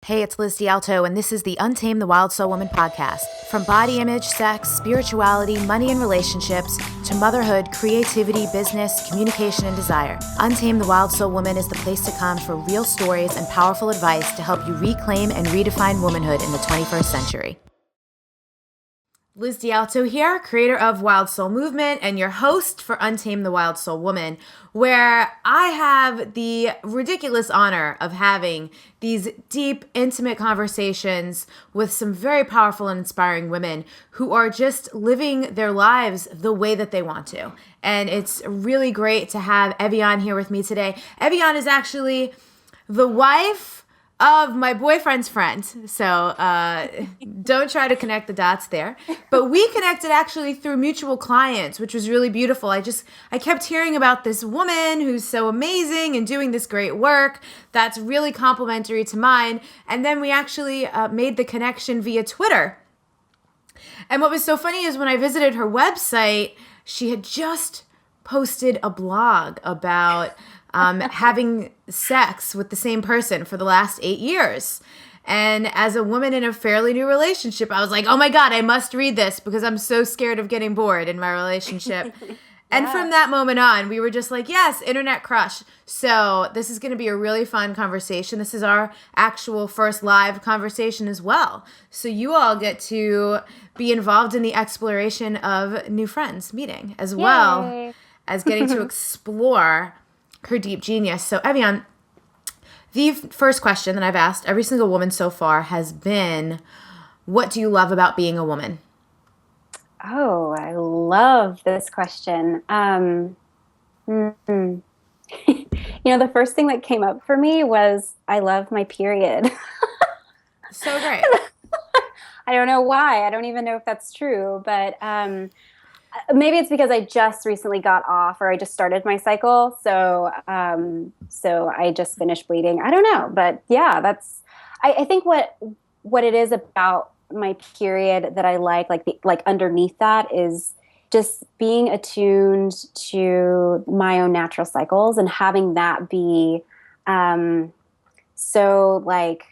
Hey, it's Liz D'Alto, and this is the Untamed the Wild Soul Woman podcast. From body image, sex, spirituality, money and relationships, to motherhood, creativity, business, communication, and desire, Untamed the Wild Soul Woman is the place to come for real stories and powerful advice to help you reclaim and redefine womanhood in the 21st century. Liz D'Alto here, creator of Wild Soul Movement and your host for Untamed the Wild Soul Woman, where I have the ridiculous honor of having these deep, intimate conversations with some very powerful and inspiring women who are just living their lives the way that they want to. And it's really great to have Evian here with me today. Evian is actually the wife of my boyfriend's friend. So don't try to connect the dots there. But we connected actually through mutual clients, which was really beautiful. I kept hearing about this woman who's so amazing and doing this great work that's really complementary to mine. And then we actually made the connection via Twitter. And what was so funny is when I visited her website, she had just posted a blog about having sex with the same person for the last 8 years. And as a woman in a fairly new relationship, I was like, oh my God, I must read this because I'm so scared of getting bored in my relationship. And from that moment on, we were just like, yes, internet crush. So this is going to be a really fun conversation. This is our actual first live conversation as well. So you all get to be involved in the exploration of new friends meeting as well as getting to explore her deep genius. So Evian, the first question that I've asked every single woman so far has been, what do you love about being a woman? Oh, I love this question. The first thing that came up for me was I love my period. So great. I don't know why. I don't even know if that's true, but maybe it's because I just recently got off, or I just started my cycle. So I just finished bleeding. I don't know, but yeah, I think what it is about my period that I like underneath that is just being attuned to my own natural cycles and having that be, so like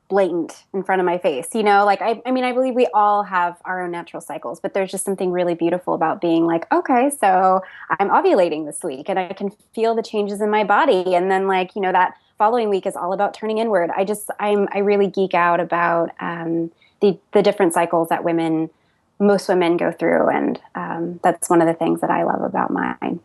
blatant in front of my face, I believe we all have our own natural cycles, but there's just something really beautiful about being like, okay, so I'm ovulating this week and I can feel the changes in my body. And then that following week is all about turning inward. I really geek out about the different cycles that most women go through. And that's one of the things that I love about mine.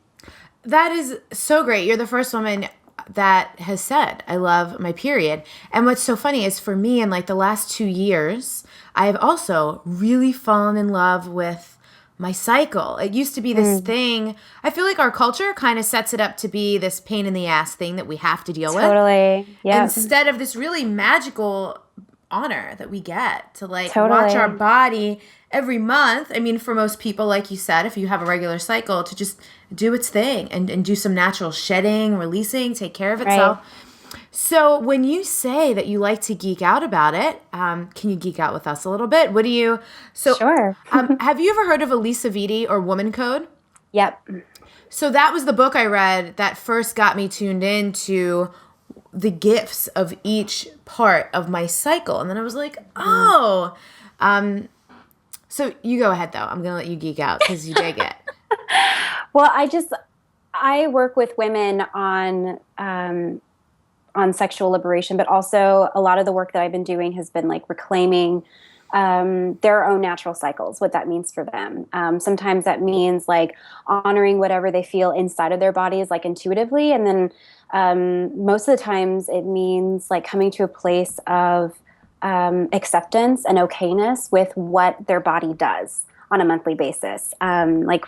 That is so great. You're the first woman that has said, I love my period. And what's so funny is for me in the last 2 years, I have also really fallen in love with my cycle. It used to be this thing. I feel like our culture kind of sets it up to be this pain in the ass thing that we have to deal with. Totally. Yeah. Instead of this really magical honor that we get to watch our body every month. I mean, for most people, like you said, if you have a regular cycle, to just do its thing and do some natural shedding, releasing, take care of itself. Right. So when you say that you like to geek out about it, can you geek out with us a little bit? What do you... So, sure. Have you ever heard of Elisa Vitti or Woman Code? Yep. So that was the book I read that first got me tuned into the gifts of each part of my cycle. And then I was like, oh... So you go ahead, though. I'm going to let you geek out because you dig it. Well, I work with women on sexual liberation, but also a lot of the work that I've been doing has been reclaiming their own natural cycles, what that means for them. Sometimes that means honoring whatever they feel inside of their bodies, intuitively. And then most of the times it means coming to a place of acceptance and okayness with what their body does on a monthly basis.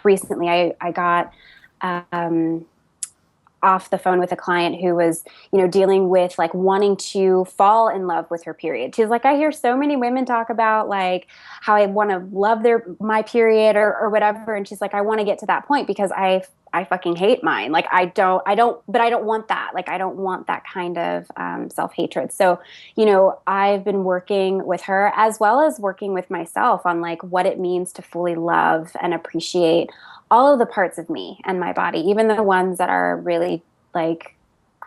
Recently I got off the phone with a client who was, dealing with wanting to fall in love with her period. She's like, I hear so many women talk about how I want to love my period or whatever. And she's like, I want to get to that point because I fucking hate mine. But I don't want that. I don't want that kind of self-hatred. So, I've been working with her as well as working with myself on what it means to fully love and appreciate all of the parts of me and my body, even the ones that are really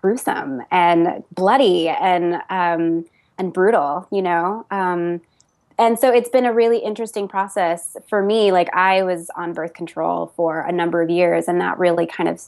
gruesome and bloody and brutal, you know? And so it's been a really interesting process for me. Like, I was on birth control for a number of years, and that really kind of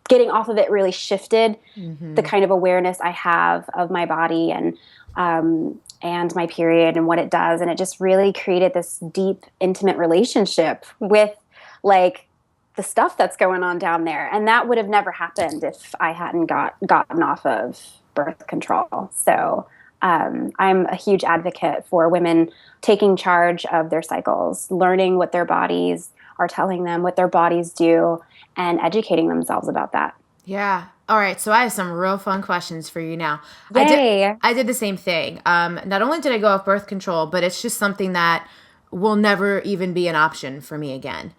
getting off of it really shifted the kind of awareness I have of my body and my period and what it does. And it just really created this deep, intimate relationship with like the stuff that's going on down there. And that would have never happened if I hadn't gotten off of birth control. So I'm a huge advocate for women taking charge of their cycles, learning what their bodies are telling them, what their bodies do, and educating themselves about that. Yeah. All right. So I have some real fun questions for you now. Yay. I did the same thing. Not only did I go off birth control, but it's just something that will never even be an option for me again.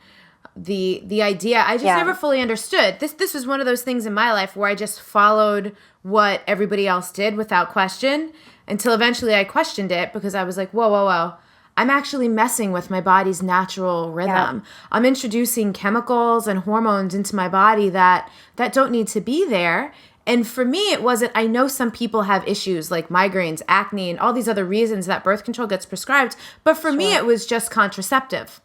The idea, I just never fully understood. This was one of those things in my life where I just followed what everybody else did without question until eventually I questioned it because I was like, whoa. I'm actually messing with my body's natural rhythm. Yeah. I'm introducing chemicals and hormones into my body that don't need to be there. And for me, it wasn't, I know some people have issues like migraines, acne, and all these other reasons that birth control gets prescribed. But for me, it was just contraceptive.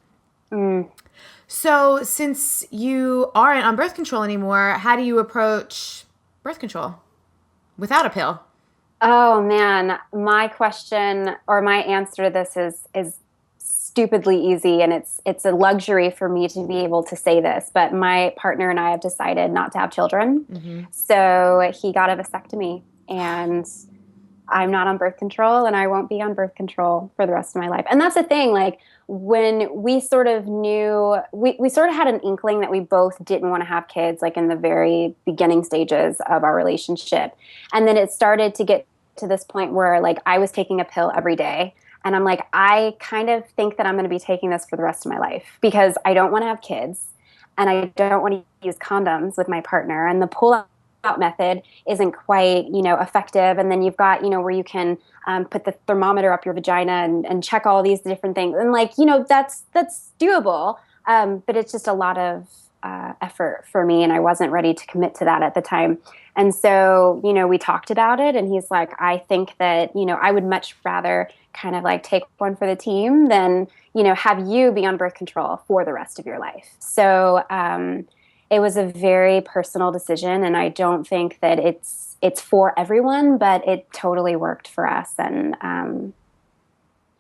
So since you aren't on birth control anymore, how do you approach birth control without a pill? Oh man, my question or my answer to this is stupidly easy, and it's a luxury for me to be able to say this, but my partner and I have decided not to have children. So he got a vasectomy, and I'm not on birth control, and I won't be on birth control for the rest of my life. And that's the thing, like when we sort of knew, we sort of had an inkling that we both didn't want to have kids, like in the very beginning stages of our relationship. And then it started to get to this point where like I was taking a pill every day. And I'm like, I kind of think that I'm going to be taking this for the rest of my life because I don't want to have kids and I don't want to use condoms with my partner. And the pull-out method isn't quite, effective. And then you've got, where you can put the thermometer up your vagina and check all these different things. And like, that's doable. But it's just a lot of effort for me. And I wasn't ready to commit to that at the time. And so, we talked about it and he's like, I think that, I would much rather kind of like take one for the team than, have you be on birth control for the rest of your life. So it was a very personal decision. And I don't think that it's for everyone, but it totally worked for us. And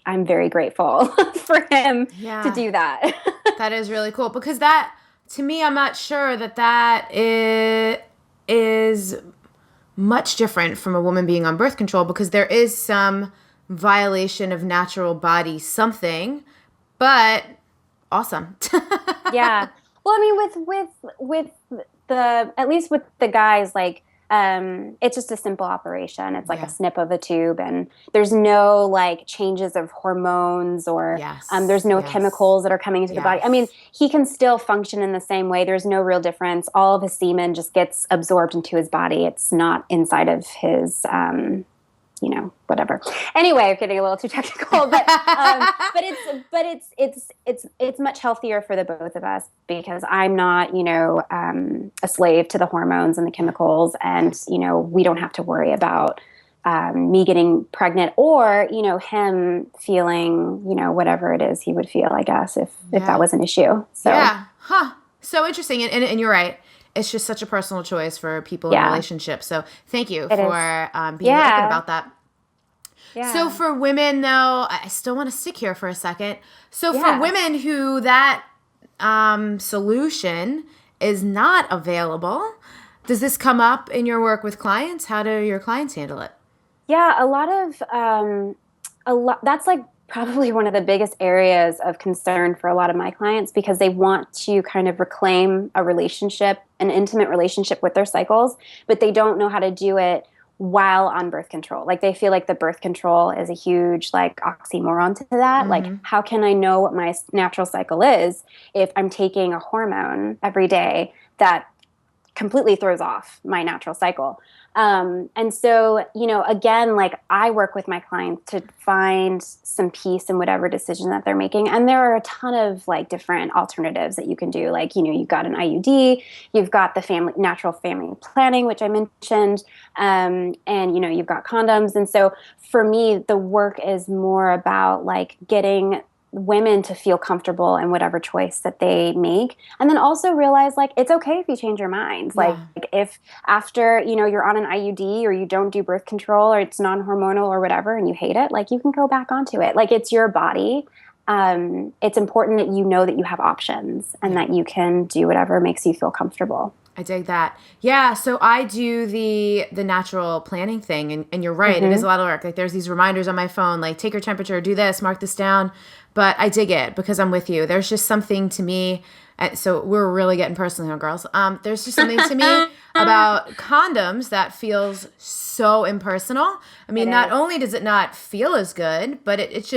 I'm very grateful for him to do that. That is really cool because that, to me, I'm not sure that is much different from a woman being on birth control because there is some violation of natural body something, but awesome. Yeah. Well, I mean, with the, at least with the guys, like, it's just a simple operation. It's like a snip of a tube and there's no like changes of hormones or there's no chemicals that are coming into the body. I mean, he can still function in the same way. There's no real difference. All of his semen just gets absorbed into his body. It's not inside of his, whatever. Anyway, I'm getting a little too technical, but it's much healthier for the both of us because I'm not, a slave to the hormones and the chemicals, and we don't have to worry about me getting pregnant or him feeling whatever it is he would feel, I guess, if that was an issue. So so interesting, and you're right. It's just such a personal choice for people in relationships. So thank you for being open about that. Yeah. So for women, though, I still want to stick here for a second. So for women who that solution is not available, does this come up in your work with clients? How do your clients handle it? Yeah, a lot. That's like probably one of the biggest areas of concern for a lot of my clients because they want to kind of reclaim a relationship, an intimate relationship with their cycles, but they don't know how to do it while on birth control. Like they feel like the birth control is a huge like oxymoron to that. Like how can I know what my natural cycle is if I'm taking a hormone every day that completely throws off my natural cycle. And so, again, like I work with my clients to find some peace in whatever decision that they're making. And there are a ton of like different alternatives that you can do. Like, you've got an IUD, you've got the natural family planning, which I mentioned, and, you've got condoms. And so for me, the work is more about like getting women to feel comfortable in whatever choice that they make, and then also realize like it's okay if you change your mind. Like if after you're on an IUD or you don't do birth control or it's non-hormonal or whatever and you hate it, like you can go back onto it. Like it's your body. It's important that you know that you have options and that you can do whatever makes you feel comfortable. I dig that. Yeah, so I do the natural planning thing, and you're right, it is a lot of work. Like there's these reminders on my phone, like take your temperature, do this, mark this down. But I dig it because I'm with you. There's just something to me, so we're really getting personal here, girls. There's just something to me about condoms that feels so impersonal. I mean, not only does it not feel as good, but it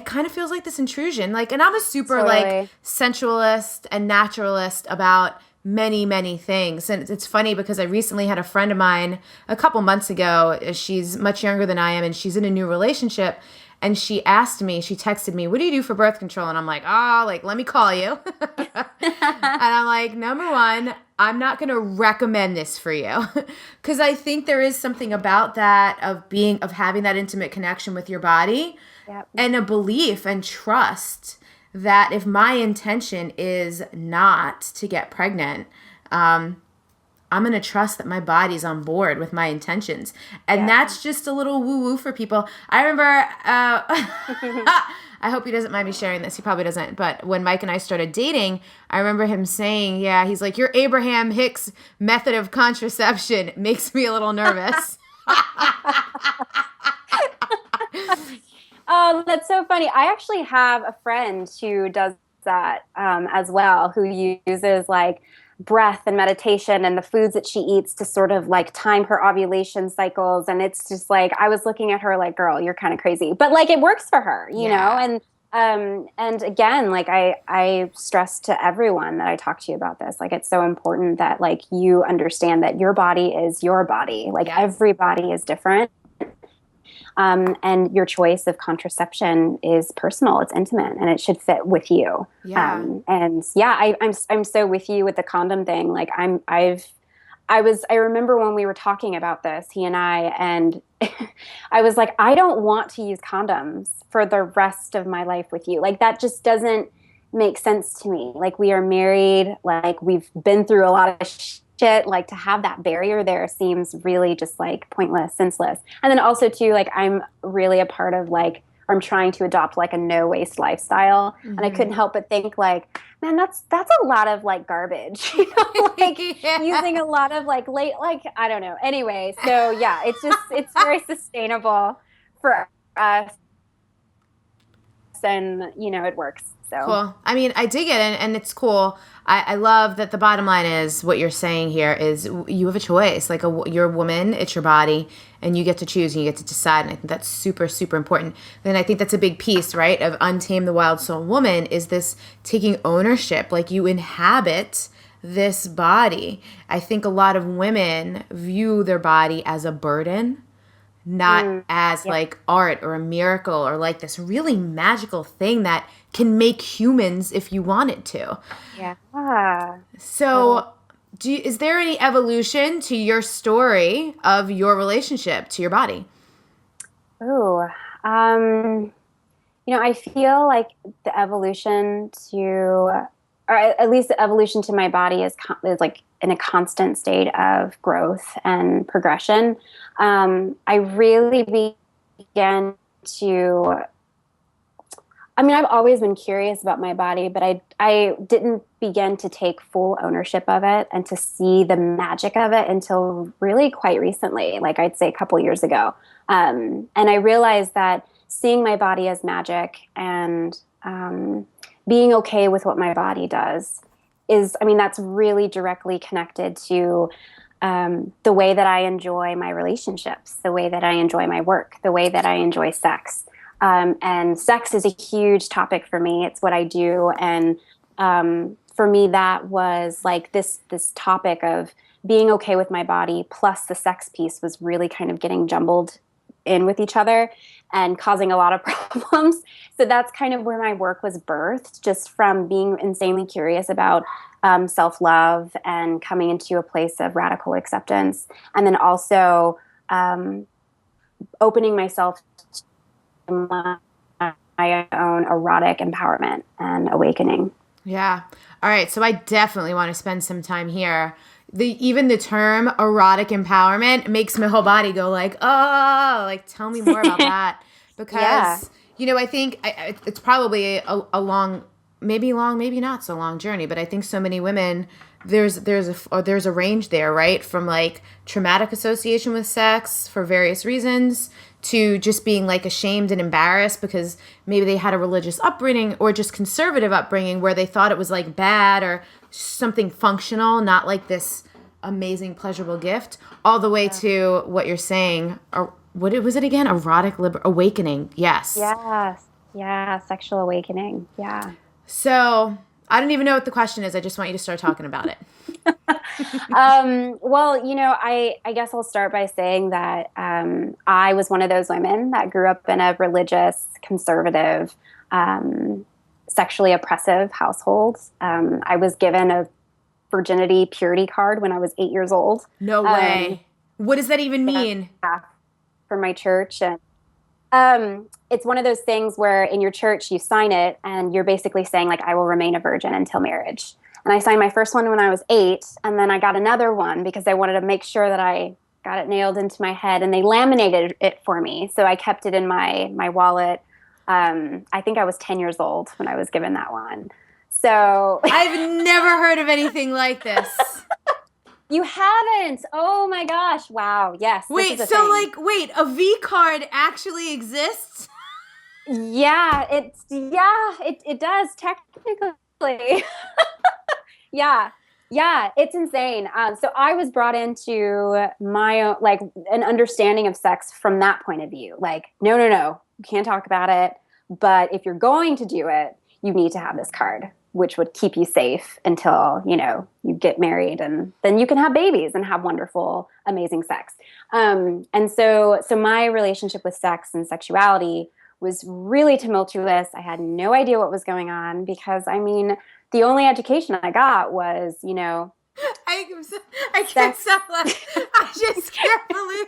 kind of feels like this intrusion. Like, and I'm a super like sensualist and naturalist about many, many things. And it's funny because I recently had a friend of mine a couple months ago. She's much younger than I am, and she's in a new relationship. And she texted me, what do you do for birth control? And I'm like, let me call you. And I'm like, number one, I'm not going to recommend this for you. Because I think there is something about that of having that intimate connection with your body and a belief and trust that if my intention is not to get pregnant, I'm going to trust that my body's on board with my intentions. And that's just a little woo-woo for people. I remember, I hope he doesn't mind me sharing this. He probably doesn't. But when Mike and I started dating, I remember him saying, he's like, your Abraham Hicks method of contraception makes me a little nervous. Oh, that's so funny. I actually have a friend who does that as well, who uses like breath and meditation and the foods that she eats to sort of like time her ovulation cycles. And it's just like, I was looking at her like, girl, you're kind of crazy, but like it works for her, you know? And again, like I stress to everyone that I talk to you about this, like, it's so important that like you understand that your body is your body. Like every body is different. And your choice of contraception is personal, it's intimate, and it should fit with you. I'm so with you with the condom thing. Like I remember when we were talking about this, he and I, and I was like, I don't want to use condoms for the rest of my life with you. Like that just doesn't make sense to me. Like we are married, like we've been through a lot of shit, like to have that barrier there seems really just like pointless, senseless. And then also too, like I'm really a part of like, I'm trying to adopt like a no waste lifestyle. And I couldn't help but think like, man, that's a lot of like garbage, like using a lot of like I don't know. Anyway, so yeah, it's very sustainable for us, and it works. So cool. I mean, I dig it, and it's cool. I love that the bottom line is what you're saying here is you have a choice. Like you're a woman, it's your body, and you get to choose and you get to decide. And I think that's super, super important. And I think that's a big piece, right, of Untamed the Wild Soul Woman is this taking ownership. Like you inhabit this body. I think a lot of women view their body as a burden, not as like art or a miracle or like this really magical thing that can make humans if you wanted to. So is there any evolution to your story of your relationship to your body? I feel like the evolution to, or at least the evolution to my body is like in a constant state of growth and progression. I really began to, I've always been curious about my body, but I didn't begin to take full ownership of it and to see the magic of it until really quite recently, like I'd say a couple years ago. And I realized that seeing my body as magic and being okay with what my body does is, that's really directly connected to the way that I enjoy my relationships, the way that I enjoy my work, the way that I enjoy sex. And sex is a huge topic for me. It's what I do. And for me, that was like this topic of being okay with my body plus the sex piece was really kind of getting jumbled in with each other and causing a lot of problems. So that's kind of where my work was birthed, just from being insanely curious about self-love and coming into a place of radical acceptance. And then also opening myself to my own erotic empowerment and awakening. Yeah. All right. So I definitely want to spend some time here. Even the term erotic empowerment makes my whole body go like, oh, like tell me more about that. Because, I think it's probably a long, maybe not so long journey, but I think so many women, there's a range there, right? From like traumatic association with sex for various reasons to just being like ashamed and embarrassed because maybe they had a religious upbringing or just conservative upbringing where they thought it was like bad or something functional, not like this amazing pleasurable gift, all the way to what you're saying. Or what was it again? Erotic awakening. Yes. Yes. Yeah. Sexual awakening. Yeah. So I don't even know what the question is. I just want you to start talking about it. Well, I guess I'll start by saying that I was one of those women that grew up in a religious, conservative, sexually oppressive household. I was given a virginity purity card when I was 8 years old. No way. What does that even mean? From my church. And it's one of those things where in your church you sign it and you're basically saying like, I will remain a virgin until marriage. And I signed my first one when I was 8, and then I got another one because I wanted to make sure that I got it nailed into my head, and they laminated it for me. So I kept it in my wallet. I think I was 10 years old when I was given that one. So I've never heard of anything like this. You haven't? Oh my gosh. Wow. Yes. Wait, a V card actually exists? Yeah, it does technically. Yeah, it's insane. So I was brought into my own, like an understanding of sex from that point of view. Like, no, you can't talk about it. But if you're going to do it, you need to have this card, which would keep you safe until, you get married, and then you can have babies and have wonderful, amazing sex. And so my relationship with sex and sexuality was really tumultuous. I had no idea what was going on because, the only education I got was, I can't stop laughing. I just can't believe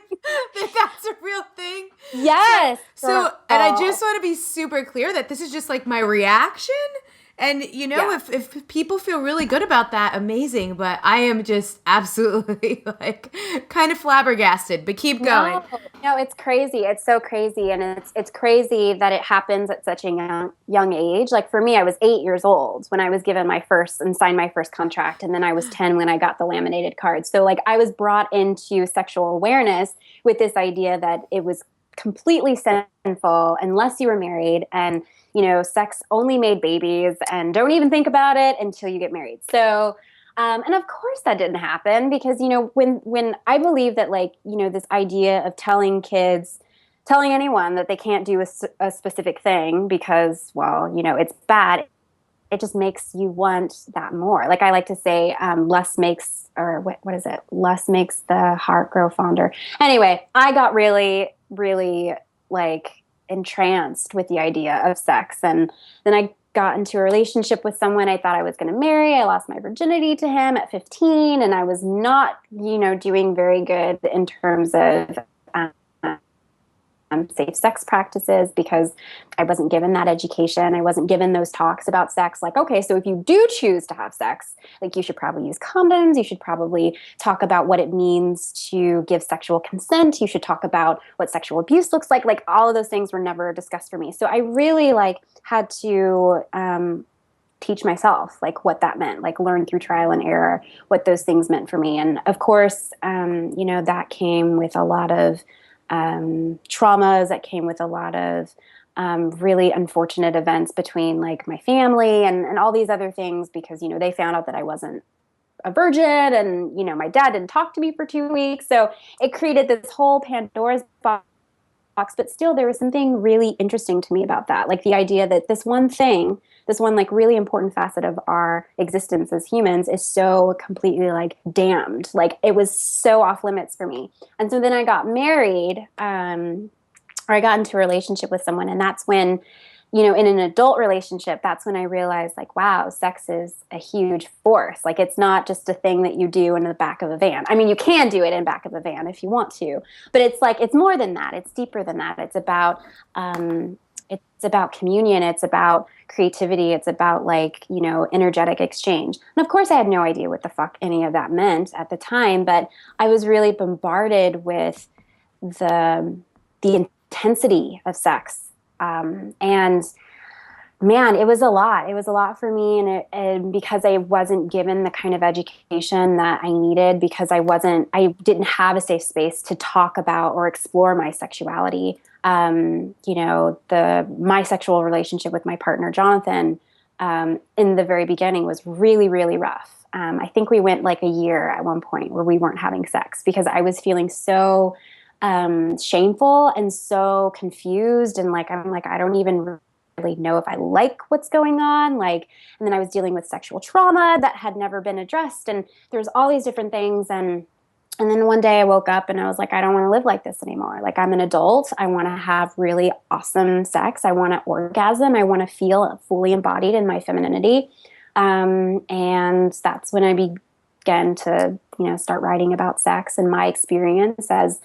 that that's a real thing. Yes. So and I just want to be super clear that this is just like my reaction. And, if people feel really good about that, amazing. But I am just absolutely like kind of flabbergasted. But keep going. No, it's crazy. It's so crazy. And it's crazy that it happens at such a young age. Like for me, I was 8 years old when I was given my first and signed my first contract. And then I was 10 when I got the laminated card. So like I was brought into sexual awareness with this idea that it was completely sinful unless you were married, and sex only made babies, and don't even think about it until you get married. So and of course that didn't happen because when I believe that this idea of telling anyone that they can't do a specific thing because it's bad, it just makes you want that more. Like I like to say, less makes the heart grow fonder. Anyway, I got really, really entranced with the idea of sex. And then I got into a relationship with someone I thought I was going to marry. I lost my virginity to him at 15, and I was not, doing very good in terms of safe sex practices because I wasn't given that education. I wasn't given those talks about sex. Like, okay, so if you do choose to have sex, you should probably use condoms. You should probably talk about what it means to give sexual consent. You should talk about what sexual abuse looks like. Like all of those things were never discussed for me. So I really had to teach myself what that meant, learn through trial and error what those things meant for me. And of course, that came with a lot of traumas, that came with a lot of really unfortunate events between my family and all these other things because, they found out that I wasn't a virgin and, my dad didn't talk to me for 2 weeks. So it created this whole Pandora's box but still there was something really interesting to me about that. Like the idea that this one thing, this one like really important facet of our existence as humans is so completely like damned. Like it was so off limits for me. And so then I got married, or I got into a relationship with someone, and that's when, you know, in an adult relationship, that's when I realized like, wow, sex is a huge force. Like it's not just a thing that you do in the back of a van. I mean, you can do it in the back of a van if you want to, but it's like, it's more than that. It's deeper than that. It's about communion. It's about creativity. It's about like, you know, energetic exchange. And of course I had no idea what the fuck any of that meant at the time, but I was really bombarded with the intensity of sex. And man, it was a lot. It was a lot for me. And because I wasn't given the kind of education that I needed, because I didn't have a safe space to talk about or explore my sexuality. You know, my sexual relationship with my partner, Jonathan, in the very beginning was really, really rough. I think we went like a year at one point where we weren't having sex because I was feeling so shameful and so confused, and like I'm like I don't even really know if I like what's going on, like, and then I was dealing with sexual trauma that had never been addressed, and there's all these different things, and then one day I woke up and I was like, I don't want to live like this anymore. Like I'm an adult, I want to have really awesome sex, I want to orgasm, I want to feel fully embodied in my femininity, and that's when I began to, you know, start writing about sex and my experience as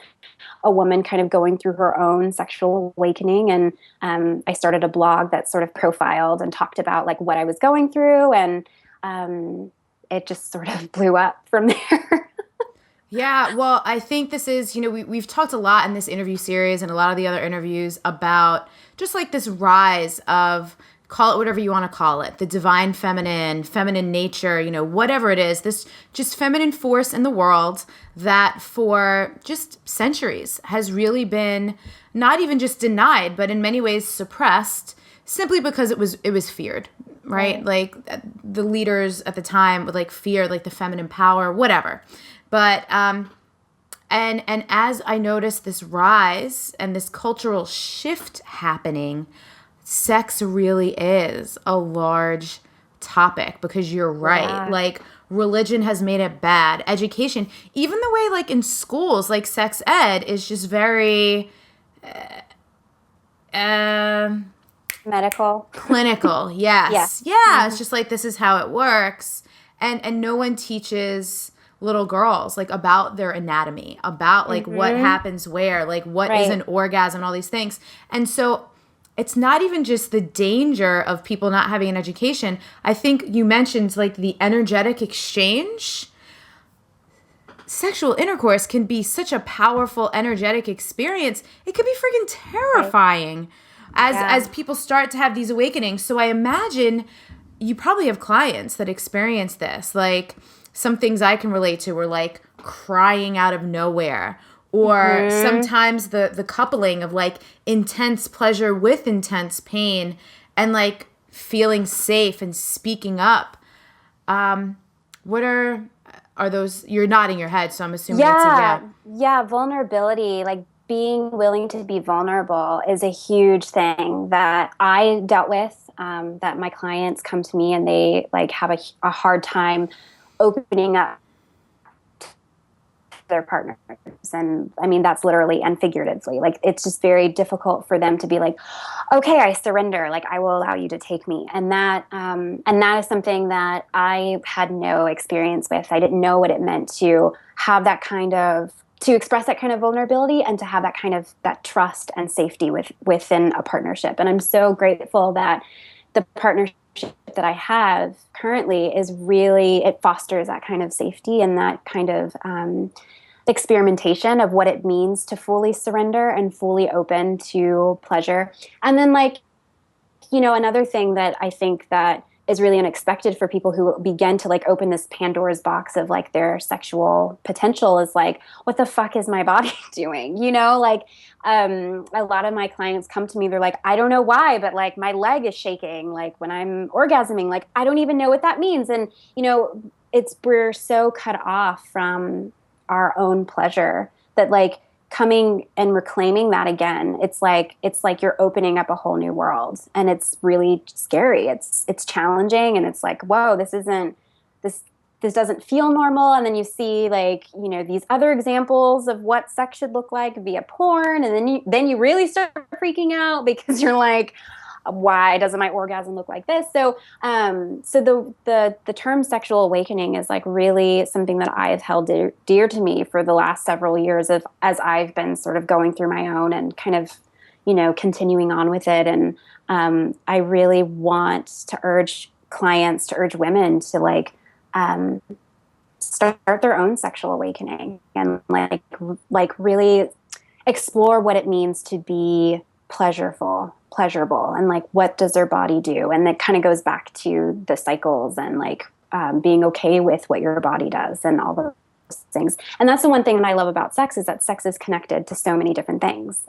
a woman kind of going through her own sexual awakening. And I started a blog that sort of profiled and talked about like what I was going through. And it just sort of blew up from there. Yeah, well, I think this is, you know, we've talked a lot in this interview series and a lot of the other interviews about just like this rise of, call it whatever you want to call it, the divine feminine nature, you know, whatever it is, this just feminine force in the world that for just centuries has really been not even just denied, but in many ways suppressed simply because it was feared, right? Like the leaders at the time would like fear like the feminine power, whatever. But and as I noticed this rise and this cultural shift happening, sex really is a large topic because you're right. Yeah. Like religion has made it bad. Education, even the way like in schools, like sex ed is just very medical, clinical. Yes. Yeah. Mm-hmm. It's just like, this is how it works. And no one teaches little girls like about their anatomy, about like what happens where, like what is an orgasm, all these things. And so it's not even just the danger of people not having an education. I think you mentioned like the energetic exchange. Sexual intercourse can be such a powerful, energetic experience. It can be freaking terrifying as people start to have these awakenings. So I imagine you probably have clients that experience this. Like some things I can relate to were like crying out of nowhere. Or sometimes the coupling of like intense pleasure with intense pain and like feeling safe and speaking up. What are those? You're nodding your head, so I'm assuming it's a yeah. Yeah, vulnerability, like being willing to be vulnerable is a huge thing that I dealt with, that my clients come to me and they like have a hard time opening up their partners. And I mean, that's literally and figuratively, like, it's just very difficult for them to be like, okay, I surrender. Like, I will allow you to take me. And that is something that I had no experience with. I didn't know what it meant to have that kind of, to express that kind of vulnerability and to have that kind of, that trust and safety within a partnership. And I'm so grateful that the partnership that I have currently is really, it fosters that kind of safety and that kind of experimentation of what it means to fully surrender and fully open to pleasure. And then, like, you know, another thing that I think that is really unexpected for people who begin to like open this Pandora's box of like their sexual potential is like, what the fuck is my body doing? You know, like a lot of my clients come to me, they're like, I don't know why, but like my leg is shaking, like when I'm orgasming, like I don't even know what that means. And, you know, we're so cut off from our own pleasure that like coming and reclaiming that again, it's like you're opening up a whole new world, and it's really scary. It's challenging, and it's like, whoa, this doesn't feel normal. And then you see like, these other examples of what sex should look like via porn, and then you really start freaking out because you're like, why doesn't my orgasm look like this? So the term sexual awakening is like really something that I have held dear to me for the last several years as I've been sort of going through my own and kind of, continuing on with it. And I really want to urge women to like start their own sexual awakening and like really explore what it means to be pleasurable, and like what does their body do. And that kind of goes back to the cycles and like being okay with what your body does and all those things. And that's the one thing that I love about sex, is that sex is connected to so many different things,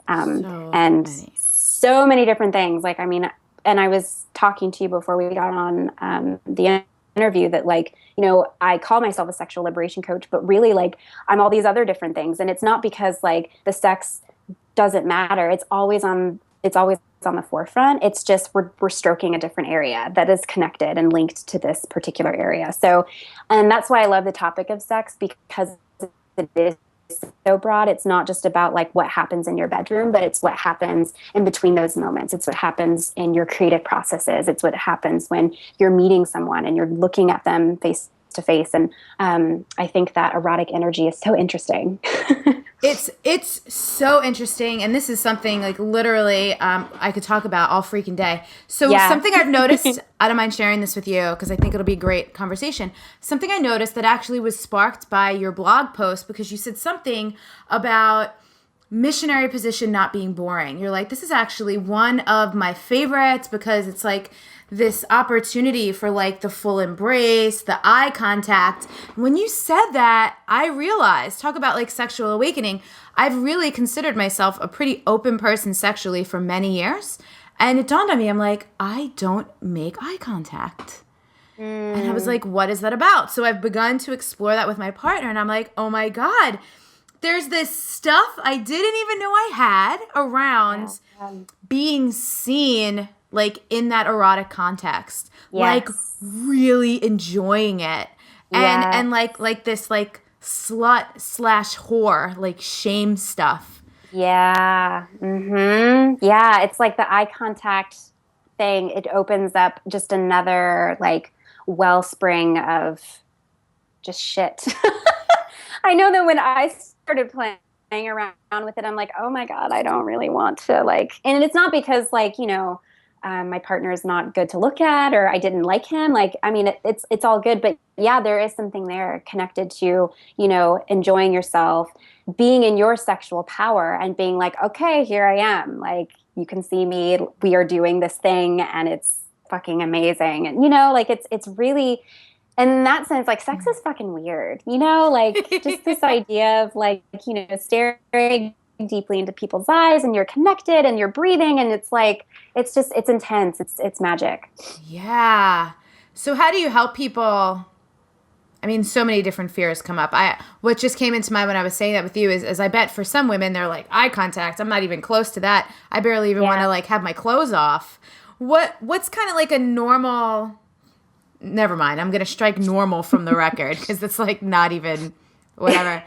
so many different things. Like, I mean, and I was talking to you before we got on the interview that like, I call myself a sexual liberation coach, but really like I'm all these other different things. And it's not because like the sex doesn't matter. It's always on the forefront. It's just we're stroking a different area that is connected and linked to this particular area. So, and that's why I love the topic of sex, because it is so broad. It's not just about like what happens in your bedroom, but it's what happens in between those moments. It's what happens in your creative processes. It's what happens when you're meeting someone and you're looking at them face to face. And I think that erotic energy is so interesting. It's so interesting, and this is something like literally I could talk about all freaking day. So something I've noticed, I don't mind sharing this with you because I think it'll be a great conversation. Something I noticed that actually was sparked by your blog post, because you said something about missionary position not being boring. You're like, this is actually one of my favorites because it's like this opportunity for like the full embrace, the eye contact. When you said that, I realized, talk about like sexual awakening, I've really considered myself a pretty open person sexually for many years. And it dawned on me, I'm like, I don't make eye contact. And I was like, what is that about? So I've begun to explore that with my partner, and I'm like, oh my God, there's this stuff I didn't even know I had around being seen like in that erotic context, like really enjoying it. And like this like slut/whore, like shame stuff. Yeah. Mm-hmm. Yeah. It's like the eye contact thing. It opens up just another like wellspring of just shit. I know that when I started playing around with it, I'm like, oh my God, I don't really want to like, and it's not because like, my partner is not good to look at, or I didn't like him. Like, I mean, it's all good, but yeah, there is something there connected to, enjoying yourself, being in your sexual power and being like, okay, here I am. Like, you can see me, we are doing this thing and it's fucking amazing. And, like, it's really, in that sense, like sex is fucking weird, like just this idea of like, staring deeply into people's eyes and you're connected and you're breathing and it's like, it's intense. It's magic. Yeah. So how do you help people? I mean, so many different fears come up. What just came into mind when I was saying that with you is I bet for some women, they're like, eye contact, I'm not even close to that. I barely even want to like have my clothes off. What's kind of like a normal, never mind, I'm going to strike normal from the record because it's like not even whatever.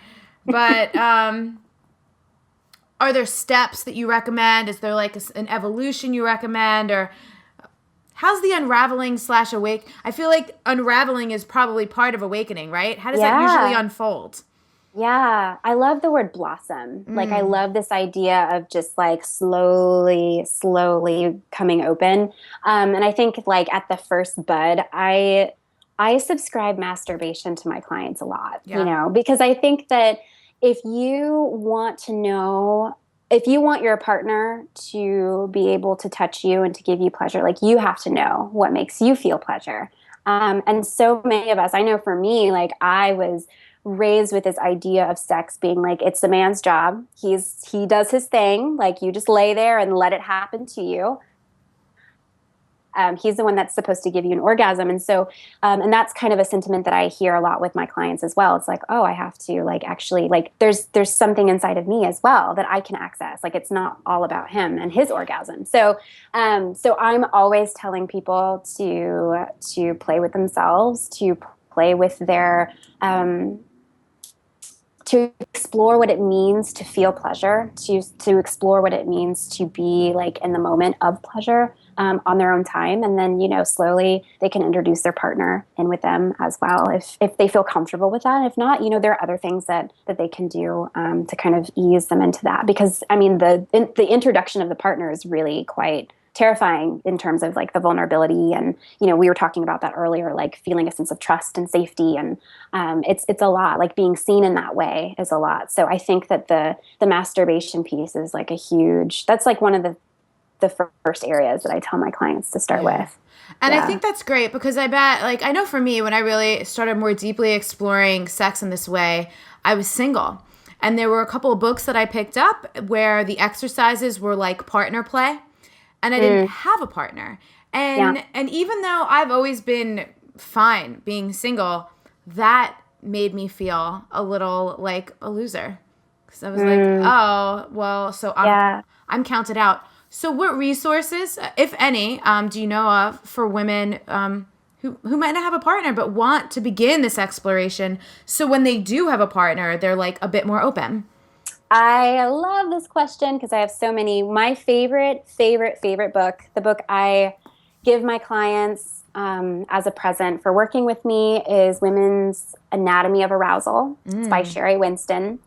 But, are there steps that you recommend? Is there like an evolution you recommend? Or how's the unraveling/awake? I feel like unraveling is probably part of awakening, right? How does that usually unfold? Yeah, I love the word blossom. Like, I love this idea of just like slowly coming open. And I think like at the first bud, I subscribe masturbation to my clients a lot, because I think that if you want your partner to be able to touch you and to give you pleasure, like you have to know what makes you feel pleasure. And so many of us, I know for me, like I was raised with this idea of sex being like, it's the man's job. He does his thing. Like you just lay there and let it happen to you. He's the one that's supposed to give you an orgasm. And so, and that's kind of a sentiment that I hear a lot with my clients as well. It's like, oh, I have to like, actually like there's something inside of me as well that I can access. Like, it's not all about him and his orgasm. So, so I'm always telling people to play with themselves, to play with their, to explore what it means to feel pleasure, to explore what it means to be like in the moment of pleasure, on their own time. And then, slowly they can introduce their partner in with them as well, if they feel comfortable with that. And if not, there are other things that they can do to kind of ease them into that. Because I mean, the introduction of the partner is really quite terrifying in terms of like the vulnerability. And, we were talking about that earlier, like feeling a sense of trust and safety. And it's a lot, like being seen in that way is a lot. So I think that the masturbation piece is like that's like one of the first areas that I tell my clients to start with. And I think that's great because I bet, like, I know for me, when I really started more deeply exploring sex in this way, I was single. And there were a couple of books that I picked up where the exercises were like partner play. And I didn't have a partner. And even though I've always been fine being single, that made me feel a little like a loser. Because I was like, oh, well, so I'm counted out. So what resources, if any, do you know of for women who might not have a partner but want to begin this exploration, so when they do have a partner, they're like a bit more open? I love this question because I have so many. My favorite book, the book I give my clients as a present for working with me, is Women's Anatomy of Arousal. It's by Sherry Winston.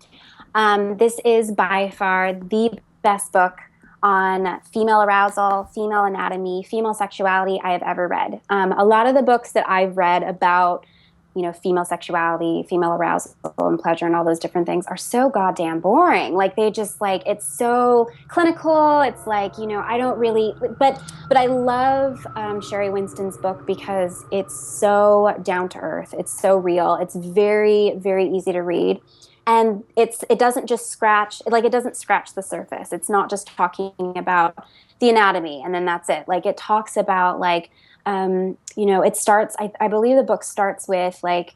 This is by far the best book on female arousal, female anatomy, female sexuality I have ever read. A lot of the books that I've read about, female sexuality, female arousal and pleasure and all those different things are so goddamn boring. Like, they just like, it's so clinical. It's like, I don't really, but I love Sherry Winston's book because it's so down to earth. It's so real. It's very, very easy to read. And it doesn't just scratch the surface. It's not just talking about the anatomy and then that's it. Like, it talks about like, it starts, I believe the book starts with like,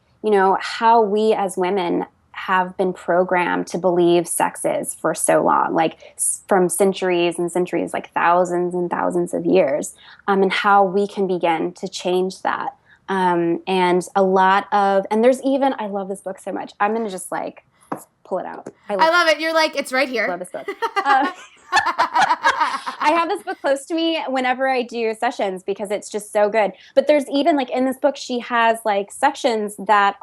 how we as women have been programmed to believe sex is for so long, like from centuries and centuries, like thousands and thousands of years, and how we can begin to change that. And there's even, I love this book so much. I'm going to just like pull it out. I love it. You're like, it's right here. I love this book. I have this book close to me whenever I do sessions because it's just so good. But there's even like in this book, she has like sections that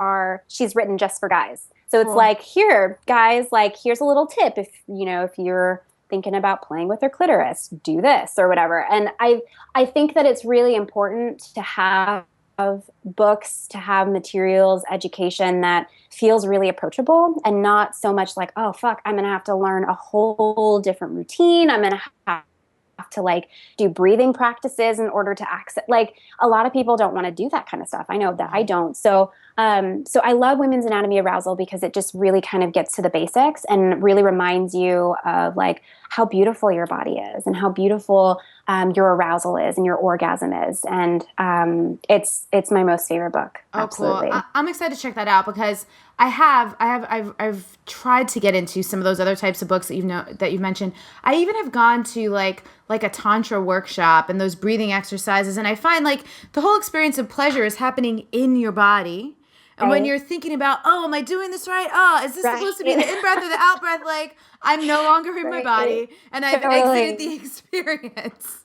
she's written just for guys. So it's like, here, guys, like, here's a little tip. If you're thinking about playing with your clitoris, do this or whatever. And I think that it's really important to have books, to have materials, education that feels really approachable and not so much like, oh, fuck, I'm going to have to learn a whole different routine. I'm going to have to like do breathing practices in order to access, like, a lot of people don't want to do that kind of stuff. I know that I don't. So I love Women's Anatomy of Arousal because it just really kind of gets to the basics and really reminds you of like how beautiful your body is and how beautiful your arousal is and your orgasm is. And it's my most favorite book. Oh, absolutely. Cool. I'm excited to check that out because I've tried to get into some of those other types of books that you've mentioned. I even have gone to like a Tantra workshop and those breathing exercises. And I find like the whole experience of pleasure is happening in your body. And when you're thinking about, oh, am I doing this right? Oh, is this supposed to be the in-breath or the out-breath? Like, I'm no longer in my body, and I've exited the experience.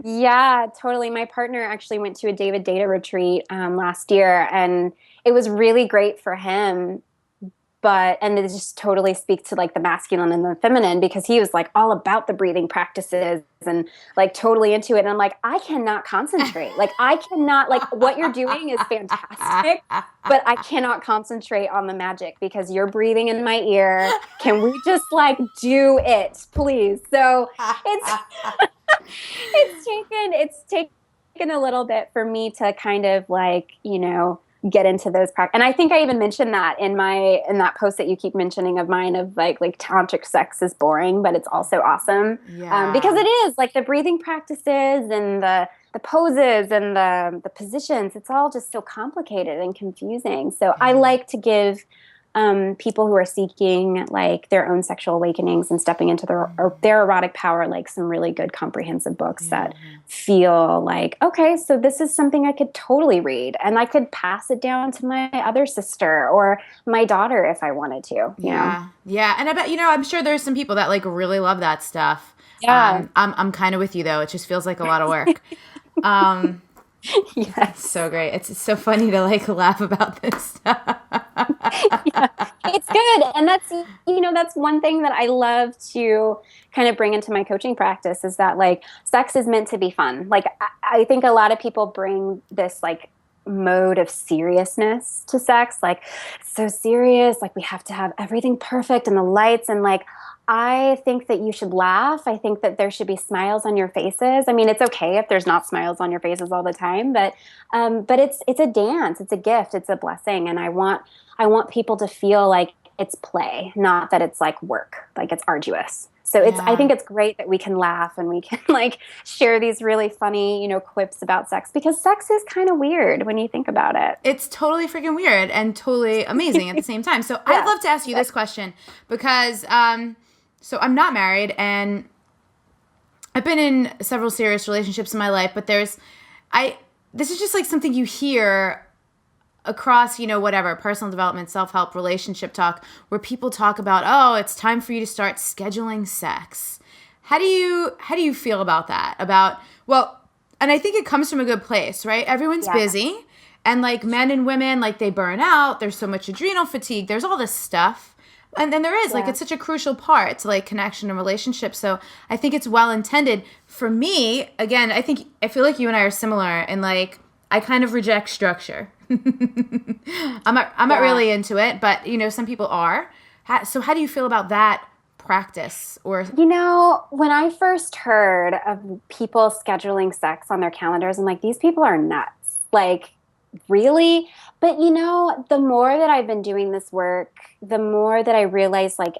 Yeah, totally. My partner actually went to a David Data retreat last year, and it was really great for him. And it just totally speaks to like the masculine and the feminine because he was like all about the breathing practices and like totally into it. And I'm like, I cannot concentrate. Like, I cannot, like, what you're doing is fantastic, but I cannot concentrate on the magic because you're breathing in my ear. Can we just like do it, please? So it's taken a little bit for me to kind of like, get into those practices. And I think I even mentioned that in that post that you keep mentioning of mine of like tantric sex is boring, but it's also awesome. Yeah. Because it is like the breathing practices and the poses and the positions, it's all just so complicated and confusing. So I like to give people who are seeking like their own sexual awakenings and stepping into their erotic power, like some really good comprehensive books that feel like, okay, so this is something I could totally read and I could pass it down to my other sister or my daughter if I wanted to, you know? Yeah. And I bet, I'm sure there's some people that like really love that stuff. Yeah. I'm kind of with you though. It just feels like a lot of work. Yes. So great. It's so funny to like laugh about this stuff. Yeah, it's good. And that's one thing that I love to kind of bring into my coaching practice is that like sex is meant to be fun. Like I think a lot of people bring this like mode of seriousness to sex. Like it's so serious. Like we have to have everything perfect and the lights and like, I think that you should laugh. I think that there should be smiles on your faces. I mean, it's okay if there's not smiles on your faces all the time, but it's a dance, it's a gift, it's a blessing, and I want people to feel like it's play, not that it's like work, like it's arduous. So I think it's great that we can laugh and we can like share these really funny, quips about sex because sex is kind of weird when you think about it. It's totally freaking weird and totally amazing at the same time. So I'd love to ask you this question because so I'm not married and I've been in several serious relationships in my life, but this is just like something you hear across, whatever, personal development, self-help, relationship talk, where people talk about, oh, it's time for you to start scheduling sex. How do you feel about that? And I think it comes from a good place, right? Everyone's busy and like men and women, like they burn out. There's so much adrenal fatigue. There's all this stuff. And then there is, like, it's such a crucial part to, like, connection and relationship. So I think it's well-intended. For me, again, I feel like you and I are similar in, like, I kind of reject structure. I'm not really into it, but, some people are. So how do you feel about that practice? Or when I first heard of people scheduling sex on their calendars, I'm like, these people are nuts. Like, really? But the more that I've been doing this work, the more that I realize like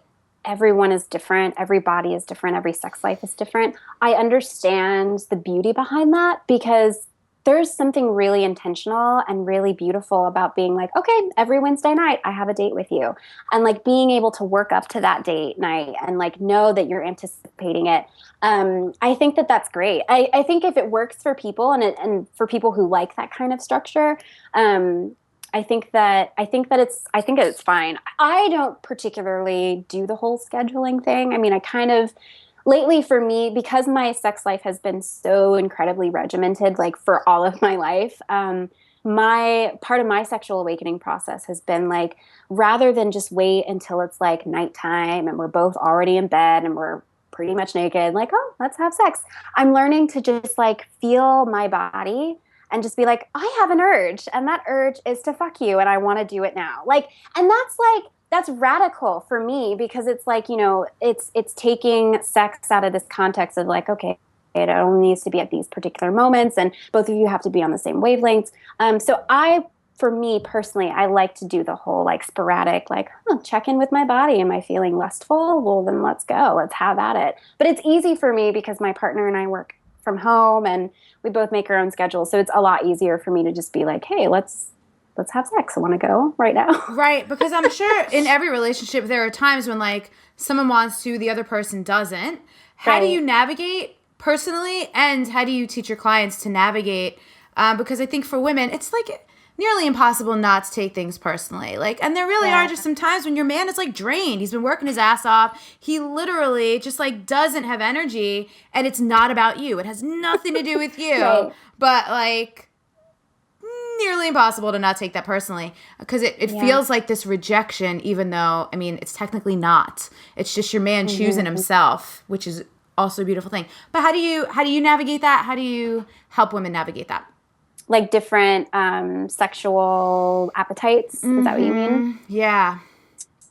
everyone is different, every body is different, every sex life is different. I understand the beauty behind that because there's something really intentional and really beautiful about being like, okay, every Wednesday night I have a date with you. And like being able to work up to that date night and like know that you're anticipating it. I think that that's great. I think if it works for people and for people who like that kind of structure, I think it's fine. I don't particularly do the whole scheduling thing. I mean, I kind of lately for me, because my sex life has been so incredibly regimented, like for all of my life, my part of my sexual awakening process has been like, rather than just wait until it's like nighttime and we're both already in bed and we're pretty much naked, like, oh, let's have sex. I'm learning to just like feel my body and just be like, I have an urge, and that urge is to fuck you, and I want to do it now. Like, and that's radical for me because it's like, it's taking sex out of this context of like, okay, it only needs to be at these particular moments, and both of you have to be on the same wavelengths. So for me personally, I like to do the whole like sporadic, like, check in with my body. Am I feeling lustful? Well, then let's go. Let's have at it. But it's easy for me because my partner and I work from home and we both make our own schedules. So it's a lot easier for me to just be like, hey, let's have sex. I want to go right now. Right. Because I'm sure in every relationship, there are times when like someone wants to, the other person doesn't. How do you navigate personally? And how do you teach your clients to navigate? Because I think for women, it's like nearly impossible not to take things personally. Like, and there really are just some times when your man is like drained. He's been working his ass off. He literally just like doesn't have energy, and it's not about you. It has nothing to do with you. Right. But like nearly impossible to not take that personally because it feels like this rejection, even though, I mean, it's technically not. It's just your man choosing himself, which is also a beautiful thing. But how do you navigate that? How do you help women navigate that? Like different sexual appetites. Is that what you mean? Yeah.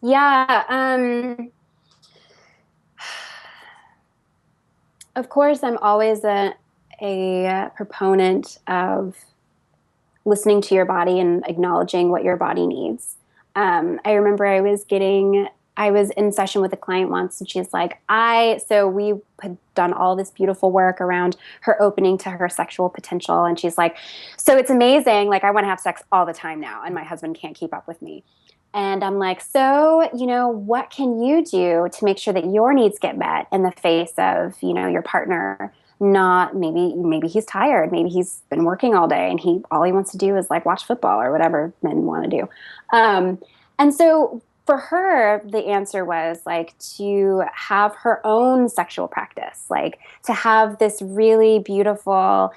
Yeah. Of course, I'm always a proponent of listening to your body and acknowledging what your body needs. I remember I was getting I was in session with a client once, and she's like, so we had done all this beautiful work around her opening to her sexual potential. And she's like, so it's amazing. Like, I want to have sex all the time now, and my husband can't keep up with me. And I'm like, so, what can you do to make sure that your needs get met in the face of, your partner? Not maybe he's tired. Maybe he's been working all day and all he wants to do is like watch football or whatever men want to do. And so for her, the answer was like to have her own sexual practice, like to have this really beautiful,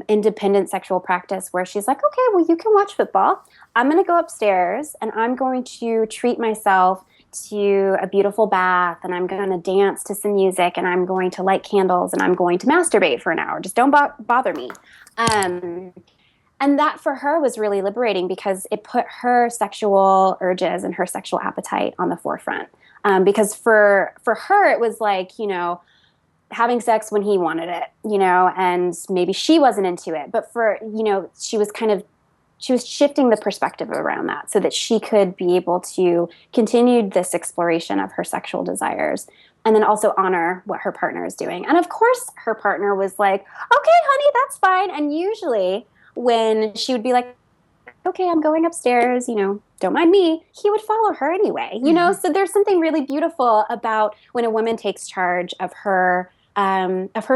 independent sexual practice where she's like, okay, well, you can watch football. I'm going to go upstairs and I'm going to treat myself to a beautiful bath, and I'm going to dance to some music, and I'm going to light candles, and I'm going to masturbate for an hour. Just don't bother me. And that for her was really liberating because it put her sexual urges and her sexual appetite on the forefront. Because for her, it was like, having sex when he wanted it, and maybe she wasn't into it. But she was shifting the perspective around that so that she could be able to continue this exploration of her sexual desires and then also honor what her partner is doing. And of course, her partner was like, okay, honey, that's fine. And usually when she would be like, okay, I'm going upstairs, don't mind me, he would follow her anyway, So there's something really beautiful about when a woman takes charge of her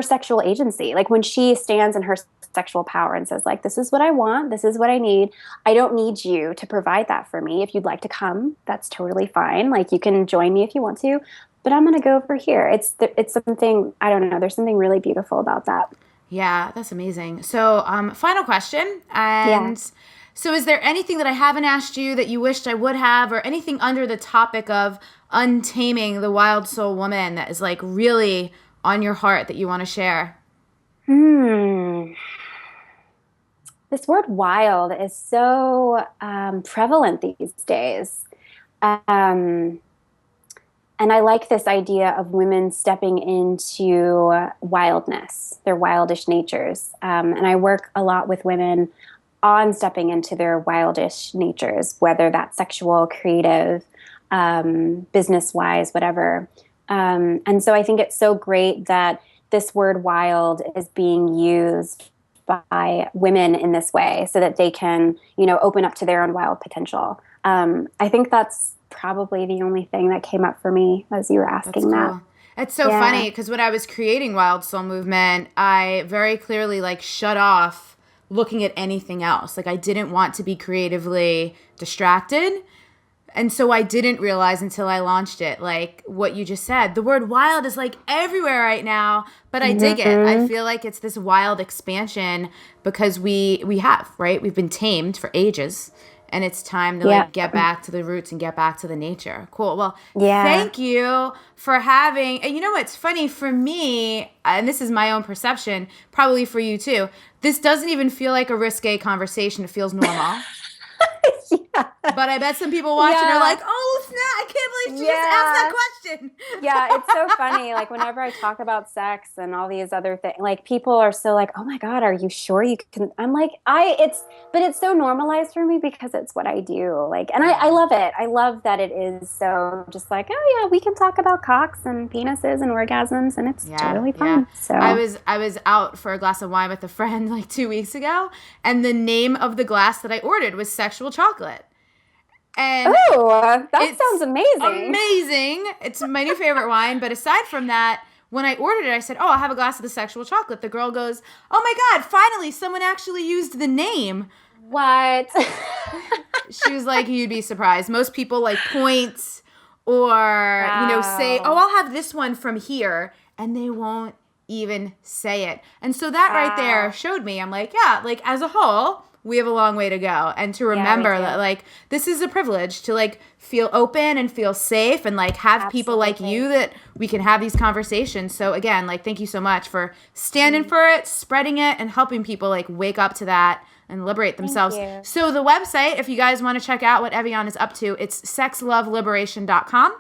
sexual agency. Like when she stands in her sexual power and says like, this is what I want, this is what I need. I don't need you to provide that for me. If you'd like to come, that's totally fine. Like you can join me if you want to, but I'm going to go over here. It's something, I don't know. There's something really beautiful about that. Yeah, that's amazing. So, final question. So is there anything that I haven't asked you that you wished I would have, or anything under the topic of untaming the wild soul woman that is like really on your heart that you want to share? This word wild is so prevalent these days. And I like this idea of women stepping into wildness, their wildish natures. And I work a lot with women on stepping into their wildish natures, whether that's sexual, creative, business-wise, whatever. And so I think it's so great that this word wild is being used by women in this way so that they can, open up to their own wild potential. I think that's probably the only thing that came up for me as you were asking that. Cool. It's so funny because when I was creating Wild Soul Movement, I very clearly shut off looking at anything else. Like I didn't want to be creatively distracted. And so I didn't realize until I launched it, like what you just said. The word wild is everywhere right now, but I dig it. I feel like it's this wild expansion because we have, right? We've been tamed for ages, and it's time to get back to the roots and get back to the nature. Cool. Well, thank you for having, and it's funny for me, and this is my own perception, probably for you too. This doesn't even feel like a risque conversation. It feels normal. But I bet some people watching are like, oh, snap, I can't believe she just asked that question. Yeah, it's so funny. Whenever I talk about sex and all these other things, people are so like, oh my God, are you sure you can? I'm like, but it's so normalized for me because it's what I do. And I love it. I love that it is so just oh yeah, we can talk about cocks and penises and orgasms, and it's totally fun. Yeah. So I was out for a glass of wine with a friend 2 weeks ago, and the name of the glass that I ordered was Sexual Chocolate. And that sounds amazing. Amazing. It's my new favorite wine. But aside from that, when I ordered it, I said, I'll have a glass of the Sexual Chocolate. The girl goes, oh my God, finally someone actually used the name. What? She was like, you'd be surprised. Most people point or, say, I'll have this one from here. And they won't even say it. And so that right there showed me, I'm like, as a whole, we have a long way to go. And to remember that, this is a privilege to, feel open and feel safe and, have people like you that we can have these conversations. So, again, thank you so much for standing for it, spreading it, and helping people, wake up to that and liberate themselves. So the website, if you guys want to check out what Evian is up to, it's sexloveliberation.com.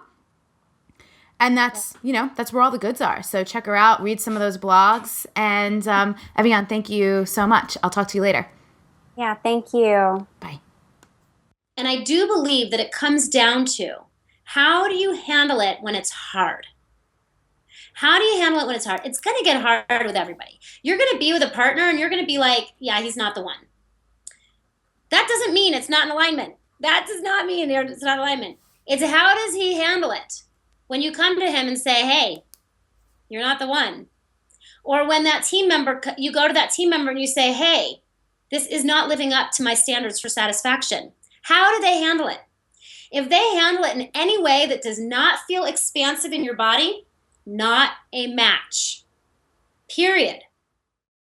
And that's, that's where all the goods are. So check her out, read some of those blogs. And, Evian, thank you so much. I'll talk to you later. Yeah, thank you. Bye. And I do believe that it comes down to How do you handle it when it's hard? How do you handle it when it's hard? It's going to get hard with everybody. You're going to be with a partner and you're going to be like, yeah, he's not the one. That doesn't mean it's not in alignment. That does not mean it's not alignment. It's how does he handle it when you come to him and say, hey, you're not the one. Or when that team member, you go to that team member and you say, hey, this is not living up to my standards for satisfaction. How do they handle it? If they handle it in any way that does not feel expansive in your body, not a match. Period.